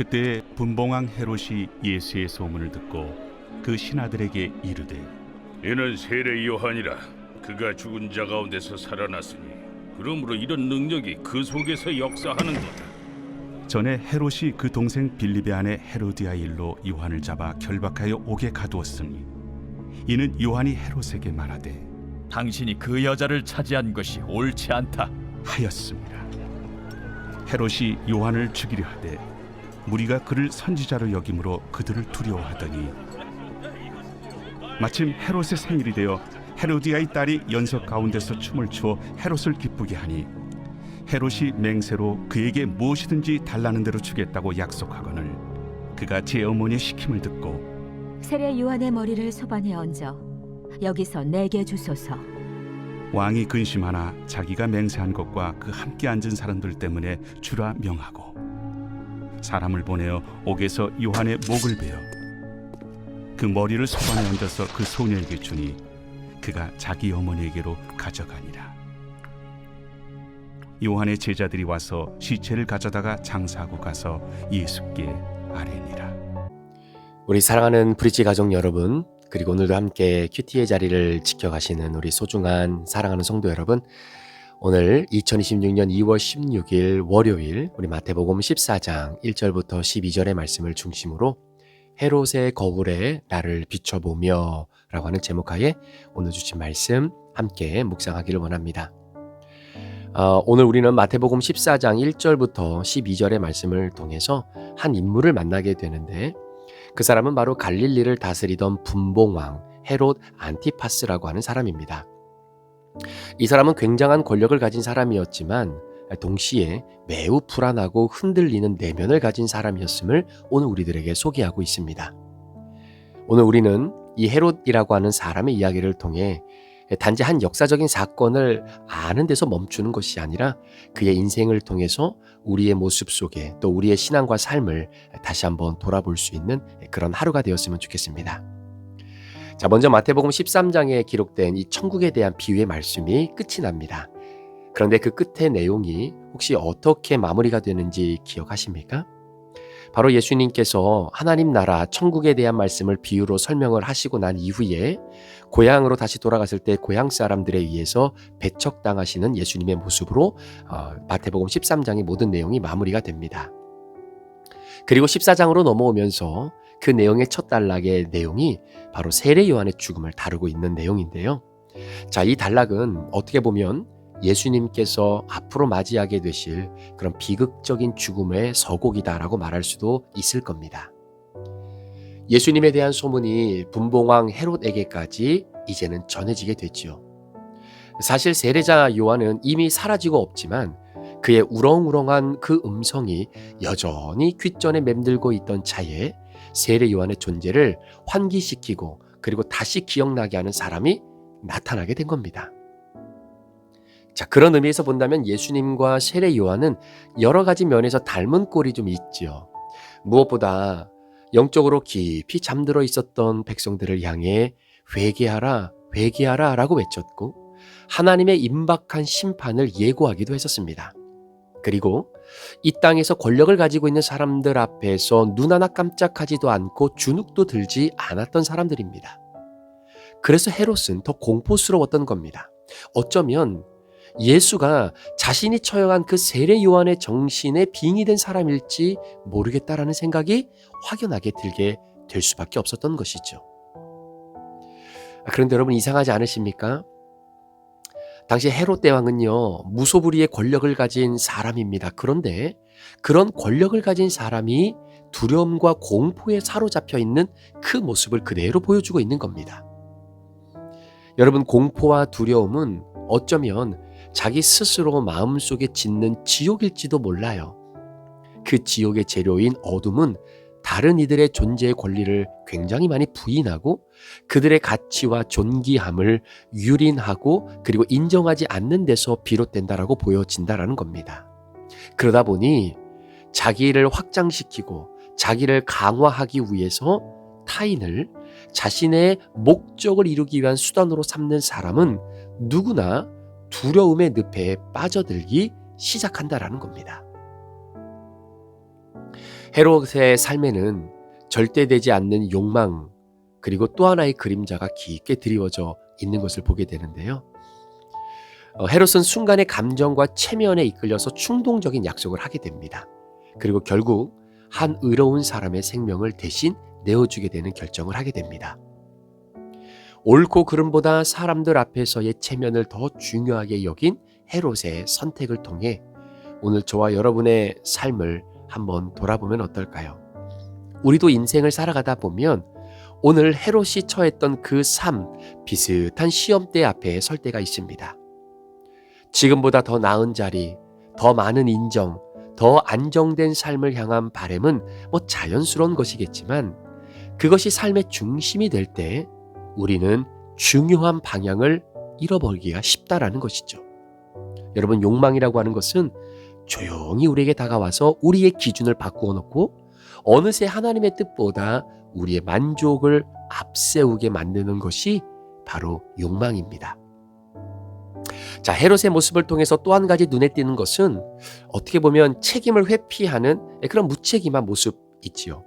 그때 분봉왕 헤롯이 예수의 소문을 듣고 그 신하들에게 이르되 이는 세례 요한이라. 그가 죽은 자 가운데서 살아났으니 그러므로 이런 능력이 그 속에서 역사하는도다. 전에 헤롯이 그 동생 빌립의 아내 헤로디아 일로 요한을 잡아 결박하여 옥에 가두었으니 이는 요한이 헤롯에게 말하되 당신이 그 여자를 차지한 것이 옳지 않다 하였습니다. 헤롯이 요한을 죽이려 하되 무리가 그를 선지자로 여김으로 그들을 두려워하더니 마침 헤롯의 생일이 되어 헤로디아의 딸이 연석 가운데서 춤을 추어 헤롯을 기쁘게 하니 헤롯이 맹세로 그에게 무엇이든지 달라는 대로 주겠다고 약속하거늘 그가 제 어머니의 시킴을 듣고 세례 요한의 머리를 소반에 얹어 여기서 내게 주소서. 왕이 근심하나 자기가 맹세한 것과 그 함께 앉은 사람들 때문에 주라 명하고 사람을 보내어 옥에서 요한의 목을 베어 그 머리를 소반에 얹어서 그 소녀에게 주니 그가 자기 어머니에게로 가져가니라. 요한의 제자들이 와서 시체를 가져다가 장사하고 가서 예수께 아뢰니라. 우리 사랑하는 브릿지 가족 여러분, 그리고 오늘도 함께 큐티의 자리를 지켜가시는 우리 소중한 사랑하는 성도 여러분, 오늘 2026년 2월 16일 월요일 우리 마태복음 14장 1절부터 12절의 말씀을 중심으로 헤롯의 거울에 나를 비춰보며 라고 하는 제목하에 오늘 주신 말씀 함께 묵상하기를 원합니다. 오늘 우리는 마태복음 14장 1절부터 12절의 말씀을 통해서 한 인물을 만나게 되는데 그 사람은 바로 갈릴리를 다스리던 분봉왕 헤롯 안티파스라고 하는 사람입니다. 이 사람은 굉장한 권력을 가진 사람이었지만 동시에 매우 불안하고 흔들리는 내면을 가진 사람이었음을 오늘 우리들에게 소개하고 있습니다. 오늘 우리는 이 헤롯이라고 하는 사람의 이야기를 통해 단지 한 역사적인 사건을 아는 데서 멈추는 것이 아니라 그의 인생을 통해서 우리의 모습 속에 또 우리의 신앙과 삶을 다시 한번 돌아볼 수 있는 그런 하루가 되었으면 좋겠습니다. 자, 먼저 마태복음 13장에 기록된 이 천국에 대한 비유의 말씀이 끝이 납니다. 그런데 그 끝의 내용이 혹시 어떻게 마무리가 되는지 기억하십니까? 바로 예수님께서 하나님 나라 천국에 대한 말씀을 비유로 설명을 하시고 난 이후에 고향으로 다시 돌아갔을 때 고향 사람들에 의해서 배척당하시는 예수님의 모습으로 마태복음 13장의 모든 내용이 마무리가 됩니다. 그리고 14장으로 넘어오면서 그 내용의 첫 단락의 내용이 바로 세례 요한의 죽음을 다루고 있는 내용인데요. 자, 이 단락은 어떻게 보면 예수님께서 앞으로 맞이하게 되실 그런 비극적인 죽음의 서곡이다라고 말할 수도 있을 겁니다. 예수님에 대한 소문이 분봉왕 헤롯에게까지 이제는 전해지게 됐지요. 사실 세례자 요한은 이미 사라지고 없지만 그의 우렁우렁한 그 음성이 여전히 귓전에 맴들고 있던 차에 세례 요한의 존재를 환기시키고 그리고 다시 기억나게 하는 사람이 나타나게 된 겁니다. 자, 그런 의미에서 본다면 예수님과 세례 요한은 여러 가지 면에서 닮은 꼴이 좀 있지요. 무엇보다 영적으로 깊이 잠들어 있었던 백성들을 향해 회개하라, 회개하라 라고 외쳤고 하나님의 임박한 심판을 예고하기도 했었습니다. 그리고 이 땅에서 권력을 가지고 있는 사람들 앞에서 눈 하나 깜짝하지도 않고 주눅도 들지 않았던 사람들입니다. 그래서 헤롯은 더 공포스러웠던 겁니다. 어쩌면 예수가 자신이 처형한 그 세례 요한의 정신에 빙의된 사람일지 모르겠다라는 생각이 확연하게 들게 될 수밖에 없었던 것이죠. 그런데 여러분 이상하지 않으십니까? 당시 헤롯 대왕은요, 무소불위의 권력을 가진 사람입니다. 그런데 그런 권력을 가진 사람이 두려움과 공포에 사로잡혀 있는 그 모습을 그대로 보여주고 있는 겁니다. 여러분, 공포와 두려움은 어쩌면 자기 스스로 마음속에 짓는 지옥일지도 몰라요. 그 지옥의 재료인 어둠은 다른 이들의 존재의 권리를 굉장히 많이 부인하고 그들의 가치와 존귀함을 유린하고 그리고 인정하지 않는 데서 비롯된다라고 보여진다라는 겁니다. 그러다 보니 자기를 확장시키고 자기를 강화하기 위해서 타인을 자신의 목적을 이루기 위한 수단으로 삼는 사람은 누구나 두려움의 늪에 빠져들기 시작한다라는 겁니다. 헤롯의 삶에는 절대되지 않는 욕망, 그리고 또 하나의 그림자가 깊게 드리워져 있는 것을 보게 되는데요. 헤롯은 순간의 감정과 체면에 이끌려서 충동적인 약속을 하게 됩니다. 그리고 결국 한 의로운 사람의 생명을 대신 내어주게 되는 결정을 하게 됩니다. 옳고 그름보다 사람들 앞에서의 체면을 더 중요하게 여긴 헤롯의 선택을 통해 오늘 저와 여러분의 삶을 한번 돌아보면 어떨까요? 우리도 인생을 살아가다 보면 오늘 헤롯이 처했던 그 삶, 비슷한 시험대 앞에 설 때가 있습니다. 지금보다 더 나은 자리, 더 많은 인정, 더 안정된 삶을 향한 바람은 자연스러운 것이겠지만 그것이 삶의 중심이 될 때 우리는 중요한 방향을 잃어버리기가 쉽다라는 것이죠. 여러분, 욕망이라고 하는 것은 조용히 우리에게 다가와서 우리의 기준을 바꾸어 놓고 어느새 하나님의 뜻보다 우리의 만족을 앞세우게 만드는 것이 바로 욕망입니다. 자, 헤롯의 모습을 통해서 또 한 가지 눈에 띄는 것은 어떻게 보면 책임을 회피하는 그런 무책임한 모습이지요.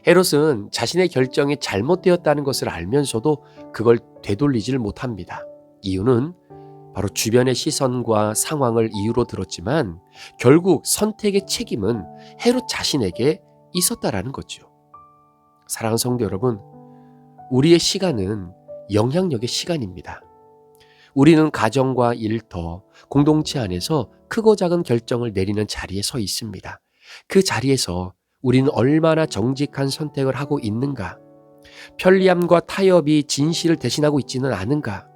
헤롯은 자신의 결정이 잘못되었다는 것을 알면서도 그걸 되돌리질 못합니다. 이유는 바로 주변의 시선과 상황을 이유로 들었지만 결국 선택의 책임은 헤롯 자신에게 있었다라는 거죠. 사랑하는 성도 여러분, 우리의 시간은 영향력의 시간입니다. 우리는 가정과 일터, 공동체 안에서 크고 작은 결정을 내리는 자리에 서 있습니다. 그 자리에서 우리는 얼마나 정직한 선택을 하고 있는가? 편리함과 타협이 진실을 대신하고 있지는 않은가?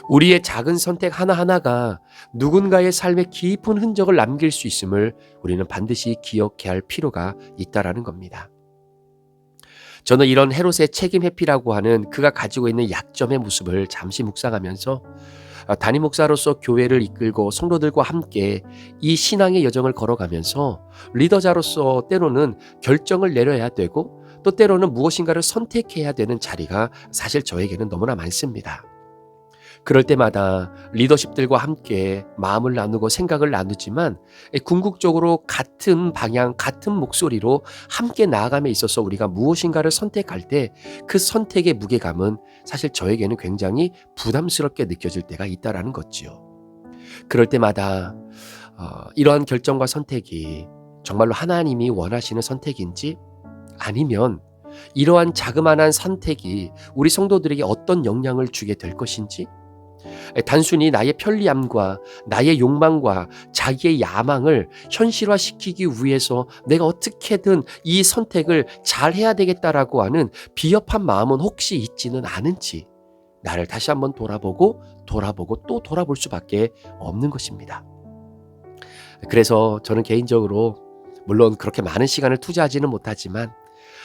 우리의 작은 선택 하나하나가 누군가의 삶에 깊은 흔적을 남길 수 있음을 우리는 반드시 기억해야 할 필요가 있다라는 겁니다. 저는 이런 헤롯의 책임 회피라고 하는 그가 가지고 있는 약점의 모습을 잠시 묵상하면서 담임 목사로서 교회를 이끌고 성도들과 함께 이 신앙의 여정을 걸어가면서 리더자로서 때로는 결정을 내려야 되고 또 때로는 무엇인가를 선택해야 되는 자리가 사실 저에게는 너무나 많습니다. 그럴 때마다 리더십들과 함께 마음을 나누고 생각을 나누지만 궁극적으로 같은 방향, 같은 목소리로 함께 나아감에 있어서 우리가 무엇인가를 선택할 때 그 선택의 무게감은 사실 저에게는 굉장히 부담스럽게 느껴질 때가 있다라는 거지요. 그럴 때마다 이러한 결정과 선택이 정말로 하나님이 원하시는 선택인지 아니면 이러한 자그마한 선택이 우리 성도들에게 어떤 영향을 주게 될 것인지 단순히 나의 편리함과 나의 욕망과 자기의 야망을 현실화시키기 위해서 내가 어떻게든 이 선택을 잘 해야 되겠다라고 하는 비협한 마음은 혹시 있지는 않은지 나를 다시 한번 돌아보고 또 돌아볼 수밖에 없는 것입니다. 그래서 저는 개인적으로 물론 그렇게 많은 시간을 투자하지는 못하지만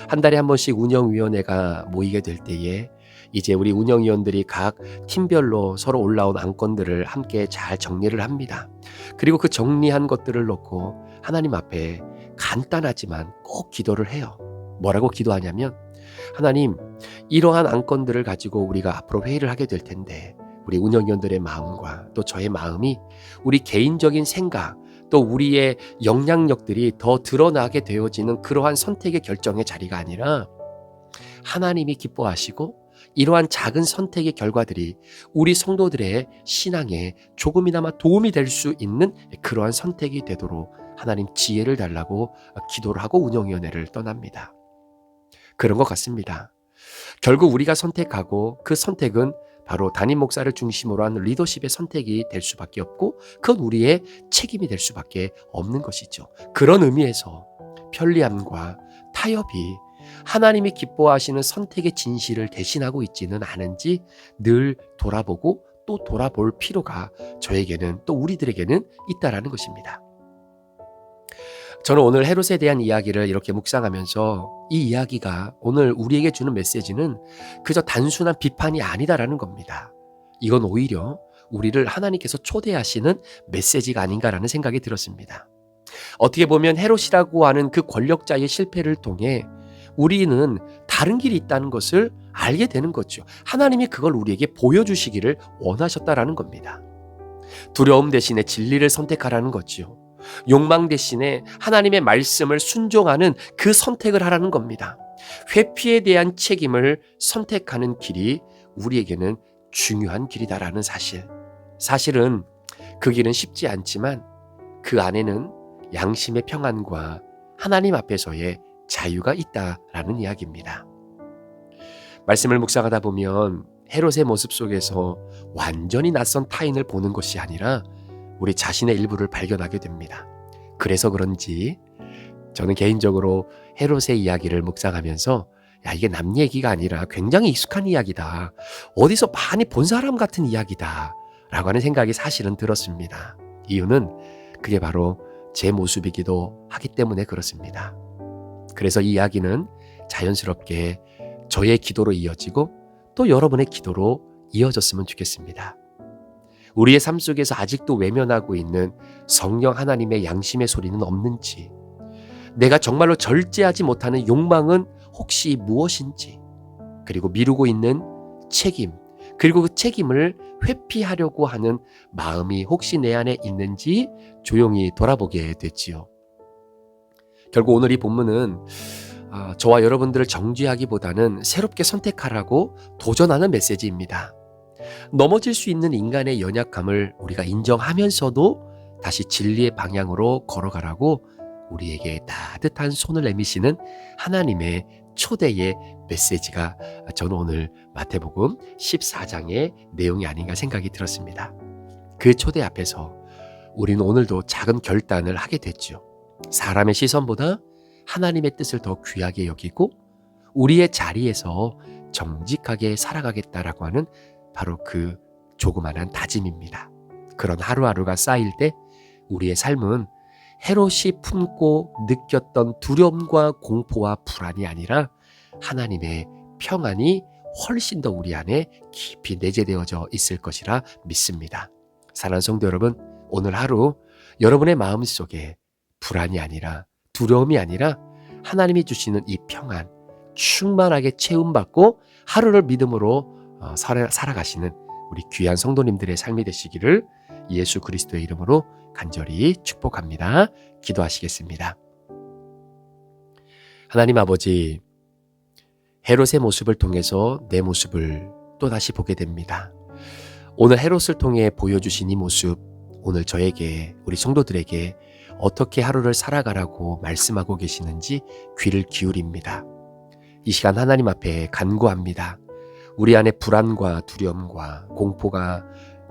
한 달에 한 번씩 운영위원회가 모이게 될 때에 이제 우리 운영위원들이 각 팀별로 서로 올라온 안건들을 함께 잘 정리를 합니다. 그리고 그 정리한 것들을 놓고 하나님 앞에 간단하지만 꼭 기도를 해요. 뭐라고 기도하냐면 하나님, 이러한 안건들을 가지고 우리가 앞으로 회의를 하게 될 텐데 우리 운영위원들의 마음과 또 저의 마음이 우리 개인적인 생각 또 우리의 영향력들이 더 드러나게 되어지는 그러한 선택의 결정의 자리가 아니라 하나님이 기뻐하시고 이러한 작은 선택의 결과들이 우리 성도들의 신앙에 조금이나마 도움이 될 수 있는 그러한 선택이 되도록 하나님 지혜를 달라고 기도를 하고 운영위원회를 떠납니다. 그런 것 같습니다. 결국 우리가 선택하고 그 선택은 바로 담임 목사를 중심으로 한 리더십의 선택이 될 수밖에 없고 그건 우리의 책임이 될 수밖에 없는 것이죠. 그런 의미에서 편리함과 타협이 하나님이 기뻐하시는 선택의 진실을 대신하고 있지는 않은지 늘 돌아보고 또 돌아볼 필요가 저에게는 또 우리들에게는 있다라는 것입니다. 저는 오늘 헤롯에 대한 이야기를 이렇게 묵상하면서 이 이야기가 오늘 우리에게 주는 메시지는 그저 단순한 비판이 아니다라는 겁니다. 이건 오히려 우리를 하나님께서 초대하시는 메시지가 아닌가라는 생각이 들었습니다. 어떻게 보면 헤롯이라고 하는 그 권력자의 실패를 통해 우리는 다른 길이 있다는 것을 알게 되는 거죠. 하나님이 그걸 우리에게 보여주시기를 원하셨다라는 겁니다. 두려움 대신에 진리를 선택하라는 거죠. 욕망 대신에 하나님의 말씀을 순종하는 그 선택을 하라는 겁니다. 회피에 대한 책임을 선택하는 길이 우리에게는 중요한 길이다라는 사실. 사실은 그 길은 쉽지 않지만 그 안에는 양심의 평안과 하나님 앞에서의 자유가 있다라는 이야기입니다. 말씀을 묵상하다 보면 헤롯의 모습 속에서 완전히 낯선 타인을 보는 것이 아니라 우리 자신의 일부를 발견하게 됩니다. 그래서 그런지 저는 개인적으로 헤롯의 이야기를 묵상하면서 야, 이게 남 얘기가 아니라 굉장히 익숙한 이야기다. 어디서 많이 본 사람 같은 이야기다. 라고 하는 생각이 사실은 들었습니다. 이유는 그게 바로 제 모습이기도 하기 때문에 그렇습니다. 그래서 이 이야기는 자연스럽게 저의 기도로 이어지고 또 여러분의 기도로 이어졌으면 좋겠습니다. 우리의 삶 속에서 아직도 외면하고 있는 성령 하나님의 양심의 소리는 없는지, 내가 정말로 절제하지 못하는 욕망은 혹시 무엇인지, 그리고 미루고 있는 책임, 그리고 그 책임을 회피하려고 하는 마음이 혹시 내 안에 있는지 조용히 돌아보게 됐지요. 결국 오늘 이 본문은 저와 여러분들을 정죄하기보다는 새롭게 선택하라고 도전하는 메시지입니다. 넘어질 수 있는 인간의 연약함을 우리가 인정하면서도 다시 진리의 방향으로 걸어가라고 우리에게 따뜻한 손을 내미시는 하나님의 초대의 메시지가 저는 오늘 마태복음 14장의 내용이 아닌가 생각이 들었습니다. 그 초대 앞에서 우리는 오늘도 작은 결단을 하게 됐죠. 사람의 시선보다 하나님의 뜻을 더 귀하게 여기고 우리의 자리에서 정직하게 살아가겠다라고 하는 바로 그 조그만한 다짐입니다. 그런 하루하루가 쌓일 때 우리의 삶은 헤롯이 품고 느꼈던 두려움과 공포와 불안이 아니라 하나님의 평안이 훨씬 더 우리 안에 깊이 내재되어져 있을 것이라 믿습니다. 사랑하는 성도 여러분, 오늘 하루 여러분의 마음속에 불안이 아니라 두려움이 아니라 하나님이 주시는 이 평안 충만하게 채움받고 하루를 믿음으로 살아가시는 우리 귀한 성도님들의 삶이 되시기를 예수 그리스도의 이름으로 간절히 축복합니다. 기도하시겠습니다. 하나님 아버지, 헤롯의 모습을 통해서 내 모습을 또다시 보게 됩니다. 오늘 헤롯을 통해 보여주신 이 모습, 오늘 저에게, 우리 성도들에게 어떻게 하루를 살아가라고 말씀하고 계시는지 귀를 기울입니다. 이 시간 하나님 앞에 간구합니다. 우리 안에 불안과 두려움과 공포가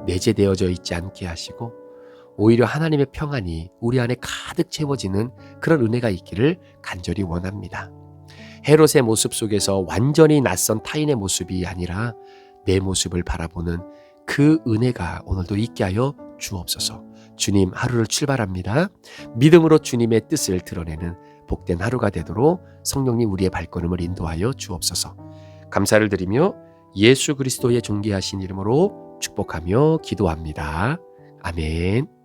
내재되어져 있지 않게 하시고 오히려 하나님의 평안이 우리 안에 가득 채워지는 그런 은혜가 있기를 간절히 원합니다. 헤롯의 모습 속에서 완전히 낯선 타인의 모습이 아니라 내 모습을 바라보는 그 은혜가 오늘도 있게 하여 주옵소서. 주님, 하루를 출발합니다. 믿음으로 주님의 뜻을 드러내는 복된 하루가 되도록 성령님 우리의 발걸음을 인도하여 주옵소서. 감사를 드리며 예수 그리스도의 존귀하신 이름으로 축복하며 기도합니다. 아멘.